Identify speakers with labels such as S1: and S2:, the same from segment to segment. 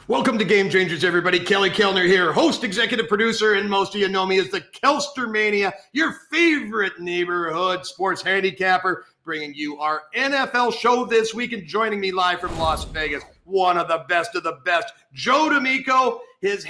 S1: Welcome to Gamechangerz, everybody. Kelly Kellner here, host, executive producer, and most of you know me as the Kelster Mania, your favorite neighborhood sports handicapper, bringing you our NFL show this week and joining me live from Las Vegas, one of the best, Joe D'Amico. His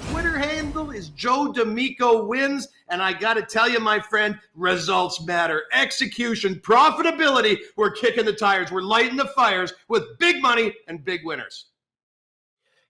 S1: Twitter handle is Joe D'Amico Wins, and I got to tell you, my friend, results matter. Execution, profitability, we're kicking the tires. We're lighting the fires with big money and big winners.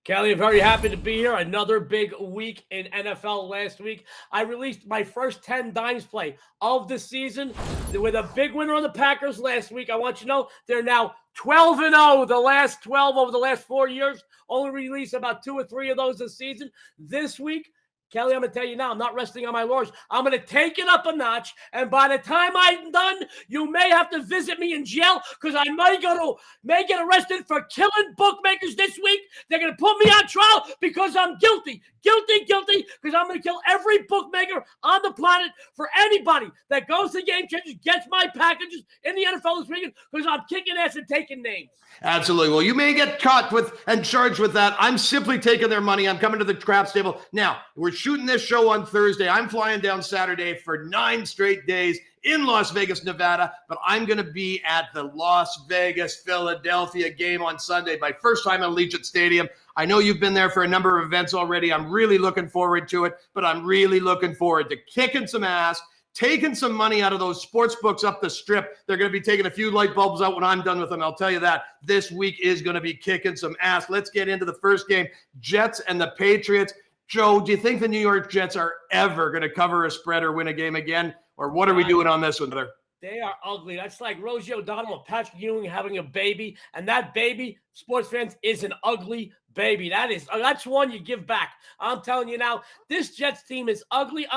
S2: Kelly, I'm very happy to be here. Another big week in NFL last week. I released my first 10 dimes play of the season with a big winner on the Packers last week. I want you to know they're now 12-0, the last 12 over the last 4 years. Only released about 2 or 3 of those this season. This week, Kelly, I'm going to tell you now, I'm not resting on my laurels. I'm going to take it up a notch, and by the time I'm done, you may have to visit me in jail because I may get arrested for killing bookmakers this week. They're going to put me on trial because I'm guilty, because I'm going to kill every bookmaker on the planet for anybody that goes to Gamechangerz, gets my packages in the NFL this weekend because I'm kicking ass and taking names.
S1: Absolutely. Well, you may get caught with and charged with that. I'm simply taking their money. I'm coming to the craps table. Now, we're shooting this show on Thursday. I'm flying down Saturday for 9 straight days in Las Vegas, Nevada, but I'm going to be at the Las Vegas-Philadelphia game on Sunday, my first time at Allegiant Stadium. I know you've been there for a number of events already. I'm really looking forward to it, but I'm really looking forward to kicking some ass, taking some money out of those sports books up the strip. They're going to be taking a few light bulbs out when I'm done with them. I'll tell you that. This week is going to be kicking some ass. Let's get into the first game, Jets and the Patriots. Joe, do you think the New York Jets are ever going to cover a spread or win a game again? Or what are we doing on this one, brother?
S2: They are ugly. That's like Rosie O'Donnell and Patrick Ewing having a baby. And that baby, sports fans, is an ugly baby. That's one you give back. I'm telling you now, this Jets team is ugly.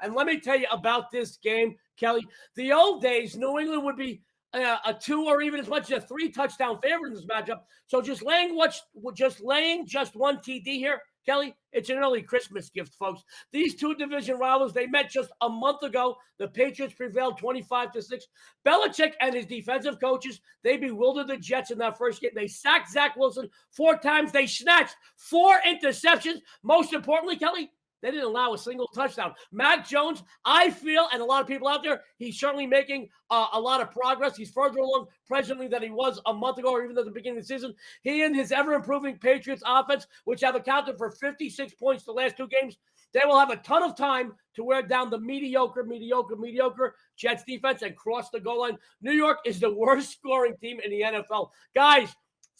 S2: And let me tell you about this game, Kelly. The old days, New England would be a 2 or even as much as a 3 touchdown favorite in this matchup. So just laying just one TD here, Kelly, it's an early Christmas gift, folks. These two division rivals, they met just a month ago. The Patriots prevailed 25-6. Belichick and his defensive coaches, they bewildered the Jets in that first game. They sacked Zach Wilson 4 times. They snatched 4 interceptions. Most importantly, Kelly, they didn't allow a single touchdown. Mac Jones, I feel, and a lot of people out there, he's certainly making a lot of progress. He's further along presently than he was a month ago or even at the beginning of the season. He and his ever-improving Patriots offense, which have accounted for 56 points the last 2 games, they will have a ton of time to wear down the mediocre Jets defense and cross the goal line. New York is the worst scoring team in the NFL. Guys,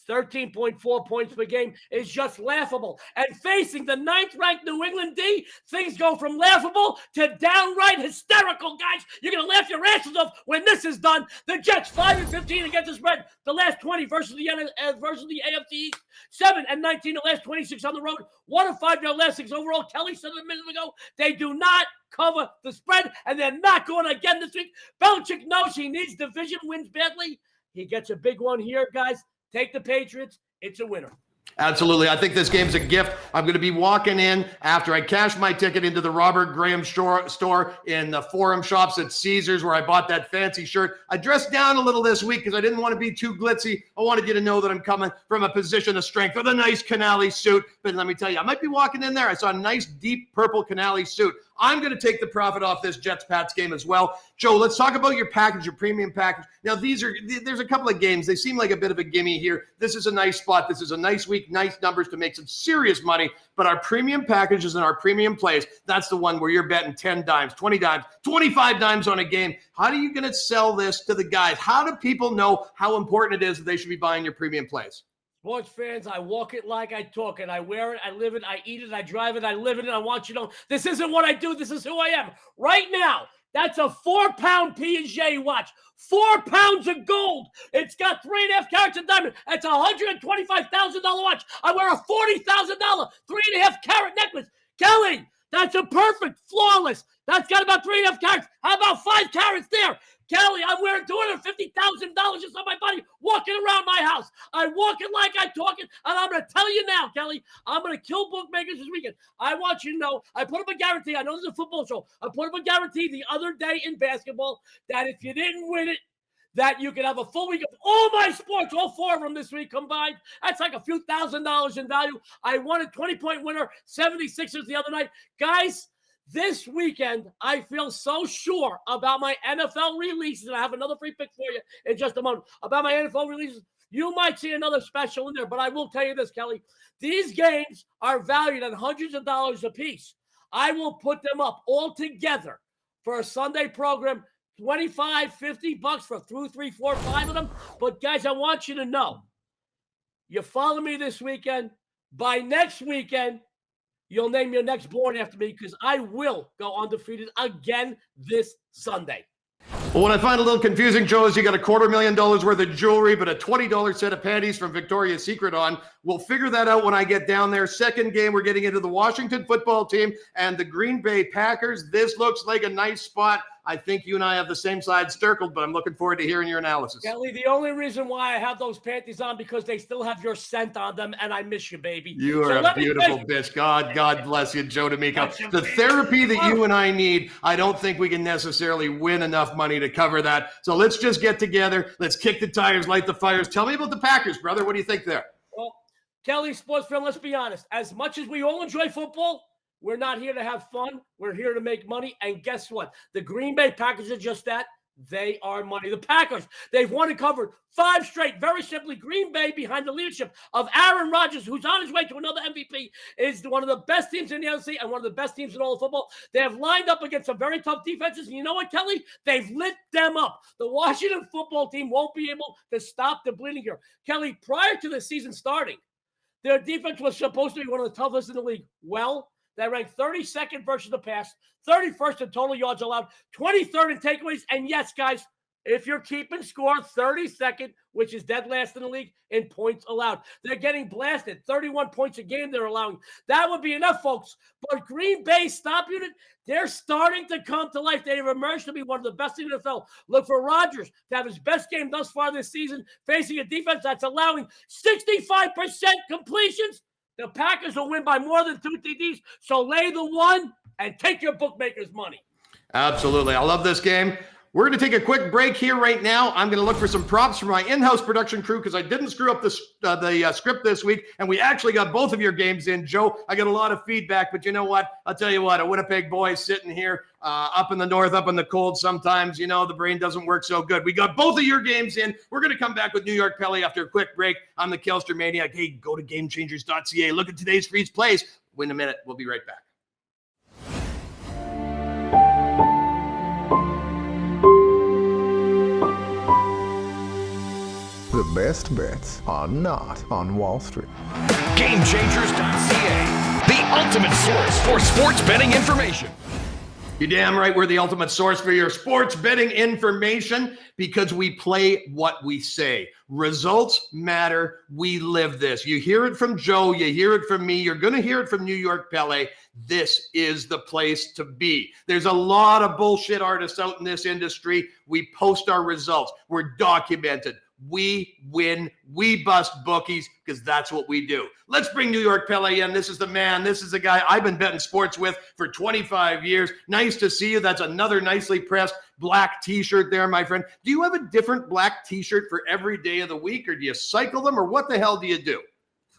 S2: 13.4 points per game is just laughable. And facing the 9th-ranked New England D, things go from laughable to downright hysterical, guys. You're going to laugh your asses off when this is done. The Jets 5-15 against the spread, the last 20 versus the AFC East, 7-19 the last 26 on the road, 1-5 their last 6 overall. Kelly said a minute ago, they do not cover the spread, and they're not going again this week. Belichick knows he needs division wins badly. He gets a big one here, guys. Take the Patriots. It's a winner.
S1: Absolutely. I think this game's a gift. I'm going to be walking in after I cash my ticket into the Robert Graham store in the Forum Shops at Caesars where I bought that fancy shirt. I dressed down a little this week because I didn't want to be too glitzy. I wanted you to know that I'm coming from a position of strength with a nice Canali suit. But let me tell you, I might be walking in there. I saw a nice deep purple Canali suit. I'm going to take the profit off this Jets-Pats game as well. Joe, let's talk about your package, your premium package. Now, there's a couple of games. They seem like a bit of a gimme here. This is a nice spot. This is a nice week, nice numbers to make some serious money. But our premium packages and our premium plays, that's the one where you're betting 10 dimes, 20 dimes, 25 dimes on a game. How are you going to sell this to the guys? How do people know how important it is that they should be buying your premium plays?
S2: Sports fans, I walk it like I talk it. I wear it, I live it, I eat it, I drive it, I live it, and I want you to know this isn't what I do. This is who I am. Right now, that's a 4-pound P&J watch. 4 pounds of gold. It's got 3.5 carats of diamond. It's a $125,000 watch. I wear a $40,000 3.5 carat necklace. Kelly, that's a perfect, flawless. That's got about 3.5 carats. How about 5 carats there? Kelly, I'm wearing $250,000 just on my body, walking around my house. I walk it like I talk it, and I'm going to tell you now, Kelly, I'm going to kill bookmakers this weekend. I want you to know, I put up a guarantee. I know this is a football show. I put up a guarantee the other day in basketball that if you didn't win it, that you can have a full week of all my sports, all 4 of them this week combined. That's like a few $1,000s in value. I won a 20-point winner, 76ers the other night. Guys, this weekend, I feel so sure about my NFL releases. I have another free pick for you in just a moment. About my NFL releases, you might see another special in there, but I will tell you this, Kelly. These games are valued at hundreds of dollars a piece. I will put them up all together for a Sunday program, $25, $50 for 2, 3, 4, 5 of them. But guys, I want you to know, you follow me this weekend. By next weekend, you'll name your next born after me because I will go undefeated again this Sunday.
S1: Well, what I find a little confusing, Joe, is you got a $250,000 worth of jewelry, but a $20 set of panties from Victoria's Secret on. We'll figure that out when I get down there. Second game, we're getting into the Washington football team and the Green Bay Packers. This looks like a nice spot. I think you and I have the same side circled, but I'm looking forward to hearing your analysis.
S2: Kelly, the only reason why I have those panties on because they still have your scent on them, and I miss you, baby.
S1: You are a beautiful bitch. God bless you, Joe D'Amico. The therapy that you and I need, I don't think we can necessarily win enough money to cover that. So let's just get together. Let's kick the tires, light the fires. Tell me about the Packers, brother. What do you think there?
S2: Well, Kelly, sports fan, let's be honest. As much as we all enjoy football, we're not here to have fun. We're here to make money. And guess what? The Green Bay Packers are just that. They are money. The Packers, they've won and covered 5 straight. Very simply, Green Bay, behind the leadership of Aaron Rodgers, who's on his way to another MVP, is one of the best teams in the NFC and one of the best teams in all of football. They have lined up against some very tough defenses. And you know what, Kelly? They've lit them up. The Washington football team won't be able to stop the bleeding here. Kelly, prior to the season starting, their defense was supposed to be one of the toughest in the league. Well, they ranked 32nd versus the pass, 31st in total yards allowed, 23rd in takeaways. And yes, guys, if you're keeping score, 32nd, which is dead last in the league in points allowed. They're getting blasted. 31 points a game they're allowing. That would be enough, folks. But Green Bay's stop unit, they're starting to come to life. They have emerged to be one of the best in the NFL. Look for Rodgers to have his best game thus far this season, facing a defense that's allowing 65% completions. The Packers will win by more than 2 TDs. So lay the 1 and take your bookmaker's money.
S1: Absolutely. I love this game. We're going to take a quick break here right now. I'm going to look for some props from my in-house production crew because I didn't screw up the script this week, and we actually got both of your games in. Joe, I got a lot of feedback, but you know what? I'll tell you what, a Winnipeg boy sitting here up in the north, up in the cold sometimes, the brain doesn't work so good. We got both of your games in. We're going to come back with New York Pele after a quick break. I'm the Kelster Maniac. Hey, go to Gamechangers.ca. Look at today's freeze plays. Win a minute. We'll be right back.
S3: The best bets are not on Wall Street.
S4: Gamechangers.ca, the ultimate source for sports betting information.
S1: You're damn right. We're the ultimate source for your sports betting information because we play what we say. Results matter. We live this. You hear it from Joe. You hear it from me. You're going to hear it from New York Pele. This is the place to be. There's a lot of bullshit artists out in this industry. We post our results. We're documented. We win, we bust bookies because that's what we do. Let's bring New York Pele in. This is the man. This is the guy I've been betting sports with for 25 years. Nice to see you. That's another nicely pressed black t-shirt there, my friend. Do you have a different black t-shirt for every day of the week, or do you cycle them, or what the hell do you do?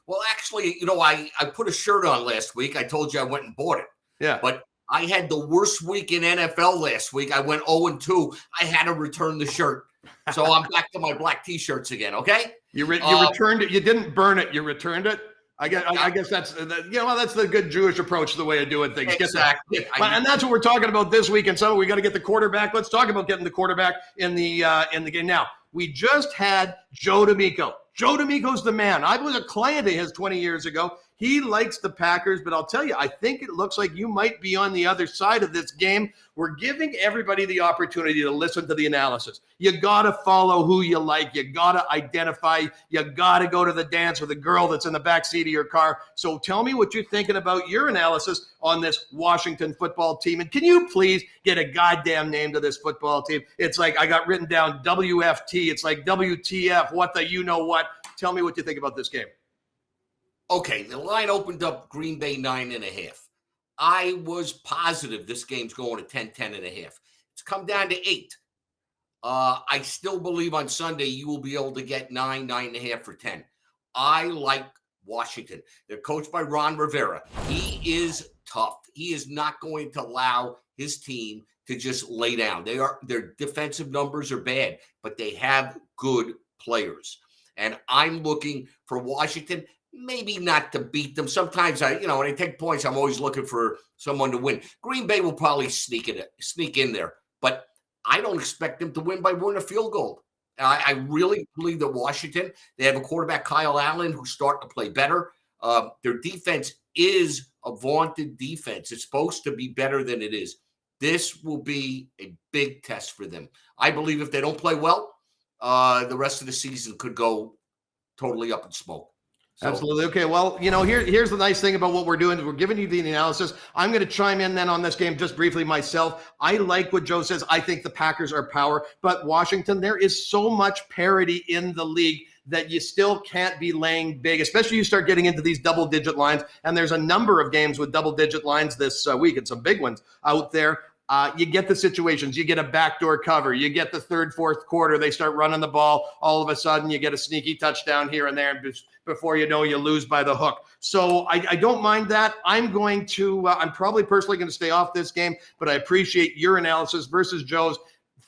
S5: Well, actually, I put a shirt on last week. I told you I went and bought it.
S1: Yeah.
S5: But I had the worst week in NFL last week. I went 0-2. I had to return the shirt. So I'm back to my black t-shirts again, okay?
S1: You returned it. You didn't burn it. You returned it. I guess that's that's the good Jewish approach to the way of doing things.
S5: Exactly.
S1: And that's what we're talking about this week. And so we got to get the quarterback. Let's talk about getting the quarterback in the game. Now, we just had Joe D'Amico. Joe D'Amico's the man. I was a client of his 20 years ago. He likes the Packers, but I'll tell you, I think it looks like you might be on the other side of this game. We're giving everybody the opportunity to listen to the analysis. You got to follow who you like. You got to identify. You got to go to the dance with the girl that's in the backseat of your car. So tell me what you're thinking about your analysis on this Washington football team. And can you please get a goddamn name to this football team? It's like I got written down WFT. It's like WTF, what the you know what. Tell me what you think about this game.
S5: Okay, the line opened up Green Bay 9.5. I was positive this game's going to 10.5. It's come down to 8. I still believe on Sunday you will be able to get 9.5 for 10. I like Washington. They're coached by Ron Rivera. He is tough. He is not going to allow his team to just lay down. Their defensive numbers are bad, but they have good players. And I'm looking for Washington, maybe not to beat them. Sometimes when I take points, I'm always looking for someone to win. Green Bay will probably sneak in there, but I don't expect them to win by more than a field goal. I really believe that Washington, they have a quarterback, Kyle Allen, who's starting to play better. Their defense is a vaunted defense. It's supposed to be better than it is. This will be a big test for them. I believe if they don't play well, the rest of the season could go totally up in smoke. So,
S1: absolutely. Okay. Well, here's the nice thing about what we're doing. We're giving you the analysis. I'm going to chime in then on this game just briefly myself. I like what Joe says. I think the Packers are power, but Washington, there is so much parity in the league that you still can't be laying big, especially you start getting into these double-digit lines. And there's a number of games with double-digit lines this week and some big ones out there. You get the situations. You get a backdoor cover. You get the third, fourth quarter. They start running the ball. All of a sudden, you get a sneaky touchdown here and there. And before you know, you lose by the hook. So I don't mind that. I'm probably personally going to stay off this game, but I appreciate your analysis versus Joe's.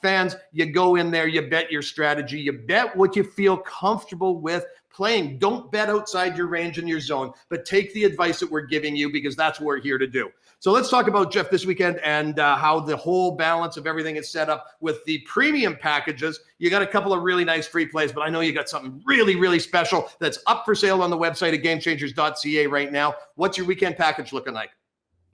S1: Fans, you go in there, you bet your strategy, you bet what you feel comfortable with playing. Don't bet outside your range and your zone, but take the advice that we're giving you because that's what we're here to do. So let's talk about, Jeff, this weekend and how the whole balance of everything is set up with the premium packages. You got a couple of really nice free plays, but I know you got something really, really special that's up for sale on the website at Gamechangers.ca right now. What's your weekend package looking like?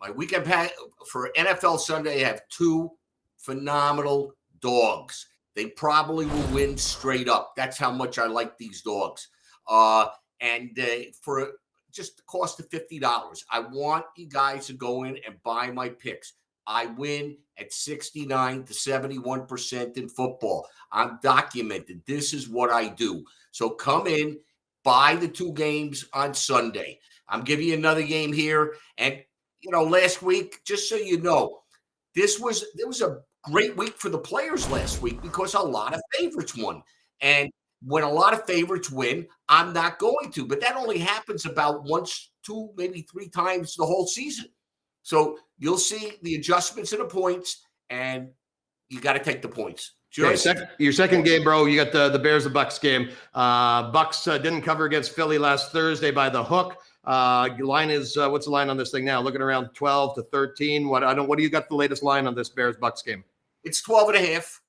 S5: My weekend pack for NFL Sunday, I have two phenomenal dogs. They probably will win straight up. That's how much I like these dogs. And for just the cost of $50, I want you guys to go in and buy my picks. I win at 69 to 71% in football. I'm documented. This is what I do. So come in, buy the two games on Sunday. I'm giving you another game here. And, last week, just so you know, there was a great week for the players last week because a lot of favorites won. And when a lot of favorites win, I'm not going to. But that only happens about once, two, maybe three times the whole season. So you'll see the adjustments in the points, and you got to take the points.
S1: Okay, your second game, bro, you got the Bears-Bucks game. Bucks didn't cover against Philly last Thursday by the hook. Line is what's the line on this thing now? Looking around 12 to 13. What do you got the latest line on this Bears-Bucks game?
S5: It's 12.5.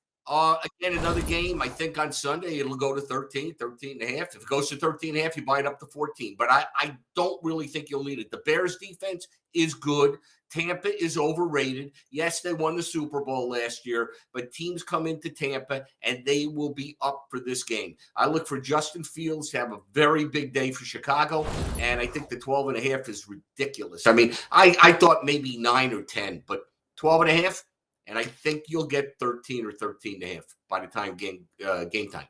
S5: Again, another game, I think on Sunday, it'll go to 13.5. If it goes to 13.5, you buy it up to 14. But I don't really think you'll need it. The Bears defense is good. Tampa is overrated. Yes, they won the Super Bowl last year, but teams come into Tampa, and they will be up for this game. I look for Justin Fields to have a very big day for Chicago, and I think the 12.5 is ridiculous. I mean, I thought maybe 9 or 10, but 12.5. And I think you'll get 13 or 13.5 by the time game time.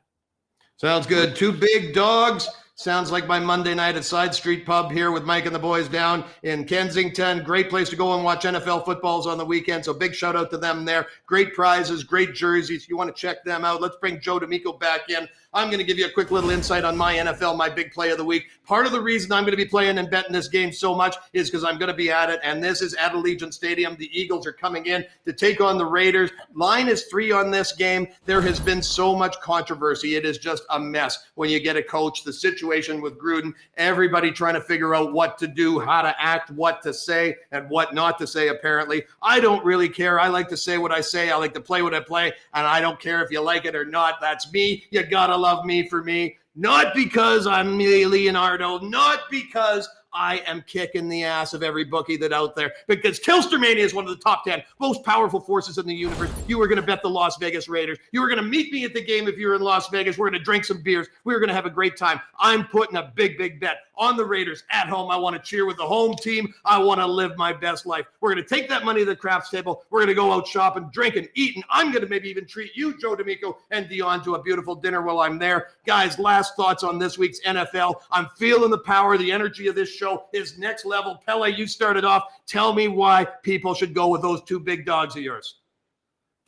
S1: Sounds good. Two big dogs. Sounds like my Monday night at Side Street Pub here with Mike and the boys down in Kensington. Great place to go and watch NFL footballs on the weekend. So big shout out to them there. Great prizes, great jerseys. You want to check them out. Let's bring Joe D'Amico back in. I'm going to give you a quick little insight on my NFL, my big play of the week. Part of the reason I'm going to be playing and betting this game so much is because I'm going to be at it, and this is at Allegiant Stadium. The Eagles are coming in to take on the Raiders. Line is 3 on this game. There has been so much controversy. It is just a mess when you get a coach. The situation with Gruden, everybody trying to figure out what to do, how to act, what to say, and what not to say, apparently. I don't really care. I like to say what I say. I like to play what I play, and I don't care if you like it or not. That's me. You got to love me for me, not because I'm Leonardo, not because I am kicking the ass of every bookie that out there, because Tilstermania is one of the top 10 most powerful forces in the universe. You are going to bet the Las Vegas Raiders. You are going to meet me at the game if you're in Las Vegas. We're going to drink some beers. We're going to have a great time. I'm putting a big, big bet on the Raiders at home. I want to cheer with the home team. I want to live my best life. We're going to take that money to the craps table. We're going to go out shopping, drinking, eating. I'm going to maybe even treat you, Joe D'Amico, and Dion to a beautiful dinner while I'm there. Guys, last thoughts on this week's NFL. I'm feeling the power, the energy of this show is next level. Pele, you started off. Tell me why people should go with those two big dogs of yours.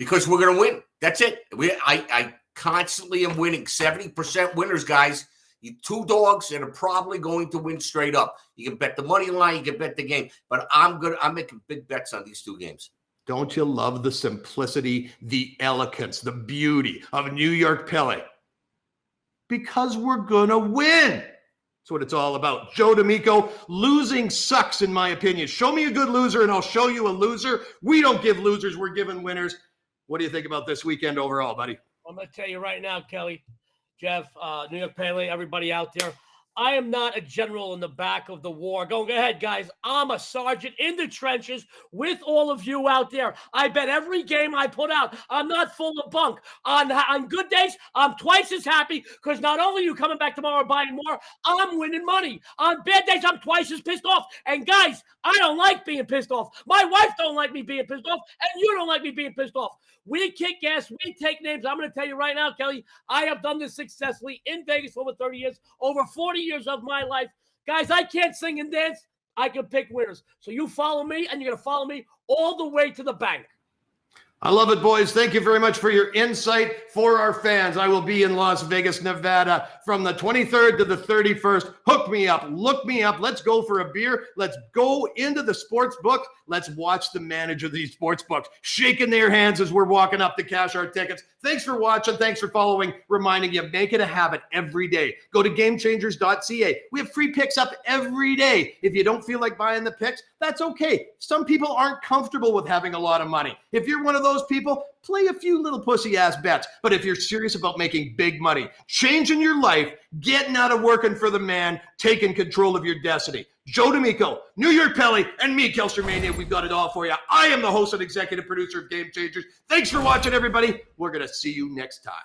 S5: because we're going to win. That's it. I constantly am winning. 70% winners, guys. You 2 dogs that are probably going to win straight up. You can bet the money line, you can bet the game, but I'm making big bets on these 2 games.
S1: Don't you love the simplicity, the elegance, the beauty of New York Pele? Because we're gonna win. That's what it's all about. Joe D'Amico, losing sucks in my opinion. Show me a good loser and I'll show you a loser. We don't give losers, we're giving winners. What do you think about this weekend overall, buddy?
S2: I'm going to tell you right now, Kelly, Jeff, New York Pele, everybody out there. I am not a general in the back of the war. Go ahead, guys. I'm a sergeant in the trenches with all of you out there. I bet every game I put out. I'm not full of bunk. On good days, I'm twice as happy because not only are you coming back tomorrow buying more, I'm winning money. On bad days, I'm twice as pissed off. And guys, I don't like being pissed off. My wife don't like me being pissed off, and you don't like me being pissed off. We kick ass. We take names. I'm going to tell you right now, Kelly, I have done this successfully in Vegas for over 30 years, over 40 years of my life. Guys, I can't sing and dance. I can pick winners. So you follow me, and you're going to follow me all the way to the bank.
S1: I love it, boys. Thank you very much for your insight for our fans. I will be in Las Vegas, Nevada from the 23rd to the 31st. Hook me up. Look me up. Let's go for a beer. Let's go into the sports book. Let's watch the manager of these sports books shaking their hands as we're walking up to cash our tickets. Thanks for watching. Thanks for following. Reminding you, make it a habit every day. Go to Gamechangers.ca. We have free picks up every day. If you don't feel like buying the picks, that's okay. Some people aren't comfortable with having a lot of money. If you're one of those people, play a few little pussy-ass bets. But if you're serious about making big money, changing your life, getting out of working for the man, taking control of your destiny, Joe D'Amico, New York Pele, and me, Kelstermania, we've got it all for you. I am the host and executive producer of Game Changers. Thanks for watching, everybody. We're going to see you next time.